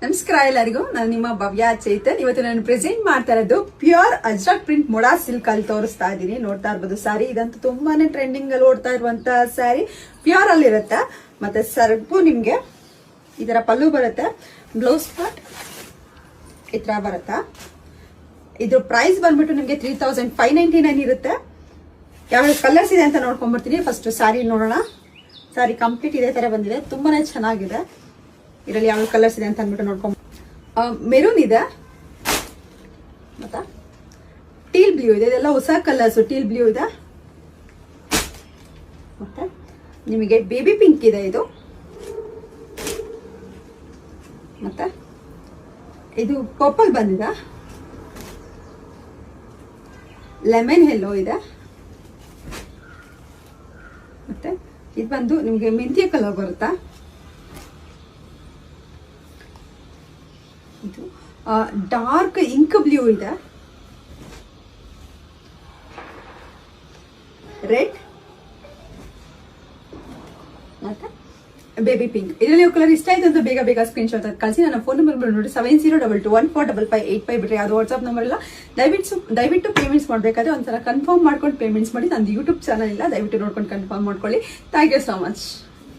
ನಮಸ್ಕಾರ ಎಲ್ಲರಿಗೂ. ನಾನು ನಿಮ್ಮ ಭವ್ಯ ಚೈತನ್. ಇವತ್ತು ನಾನು ಪ್ರೆಸೆಂಟ್ ಮಾಡ್ತಾ ಇರೋದು ಪ್ಯೂರ್ ಅಜ್ರಕ್ ಪ್ರಿಂಟ್ ಮೊಡಾ ಸಿಲ್ಕ್ ಅಲ್ಲಿ ತೋರಿಸ್ತಾ ಇದ್ದೀನಿ. ನೋಡ್ತಾ ಇರ್ಬೋದು ಸ್ಯಾರಿ, ಇದಂತೂ ತುಂಬಾನೇ ಟ್ರೆಂಡಿಂಗ್ ಅಲ್ಲಿ ಓಡ್ತಾ ಇರುವಂತ ಸ್ಯಾರಿ. ಪ್ಯೂರ್ ಅಲ್ಲಿ ಇರುತ್ತೆ. ಮತ್ತೆ ಸರ್ಗು ನಿಮ್ಗೆ ಇದರ ಪಲ್ಲು ಬರುತ್ತೆ, ಬ್ಲೌಸ್ ಪಾರ್ಟ್ ಈ ತರ ಬರುತ್ತಾ. ಇದ್ರ ಪ್ರೈಸ್ ಬಂದ್ಬಿಟ್ಟು ನಿಮ್ಗೆ 3599 ಇರುತ್ತೆ. ಯಾವ ಕಲರ್ಸ್ ಇದೆ ಅಂತ ನೋಡ್ಕೊಂಡ್ಬರ್ತೀನಿ. ಫಸ್ಟ್ ಸ್ಯಾರಿ ನೋಡೋಣ. ಸ್ಯಾರಿ ಕಂಪ್ಲೀಟ್ ಇದೇ ತರ ಬಂದಿದೆ, ತುಂಬಾನೇ ಚೆನ್ನಾಗಿದೆ. ಇದರಲ್ಲಿ ಯಾವ ಕಲರ್ಸ್ ಇದೆ ಅಂತ ಅಂದ್ಬಿಟ್ಟು ನೋಡ್ಕೊಂಡ್. ಮೆರೂನ್ ಇದೆ, ಮತ್ತೆ ಟೀಲ್ ಬ್ಲೂ ಇದೆ. ಇದೆಲ್ಲ ಹೊಸ ಕಲರ್ಸ್. ಟೀಲ್ ಬ್ಲೂ ಇದೆ, ಮತ್ತೆ ನಿಮಗೆ ಬೇಬಿ ಪಿಂಕ್ ಇದೆ. ಇದು ಮತ್ತೆ ಇದು ಪರ್ಪಲ್ ಬಂದಿದೆ, ಲೆಮನ್ ಯೆಲ್ಲೋ ಇದೆ, ಮತ್ತೆ ಇದು ಬಂದು ನಿಮಗೆ ಮೆಂತ್ಯ ಕಲರ್ ಬರುತ್ತಾ. ಇದು ಡಾರ್ಕ್ ಇಂಕ್ ಬ್ಲೂ ಇದೆ, ರೆಡ್ ಮತ್ತೆ ಬೇಬಿ ಪಿಂಕ್. ಇದರಲ್ಲಿ ಕಲರ್ ಇಷ್ಟ ಆಯ್ತು ಅಂತ ಬೇಗ ಬೇಗ ಸ್ಕ್ರೀನ್ ಶಾಟ್ ಕಳಿಸಿ. ನನ್ನ ಫೋನ್ ನಂಬರ್ ನೋಡಿ 7022145585 ಬಿಟ್ರೆ ಅದು ವಾಟ್ಸ್ಆಪ್ ನಂಬರ್ ಇಲ್ಲ. ದಯವಿಟ್ಟು ಪೇಮೆಂಟ್ಸ್ ಮಾಡಬೇಕಾದ್ರೆ ಒಂದ್ಸಲ ಕನ್ಫರ್ಮ್ ಮಾಡ್ಕೊಂಡು ಪೇಮೆಂಟ್ಸ್ ಮಾಡಿ. ನಂದು ಯೂಟ್ಯೂಬ್ ಚಾನಲ್ ಇಲ್ಲ, ದಯವಿಟ್ಟು ನೋಡ್ಕೊಂಡು ಕನ್ಫರ್ಮ್ ಮಾಡ್ಕೊಳ್ಳಿ. Thank you so much.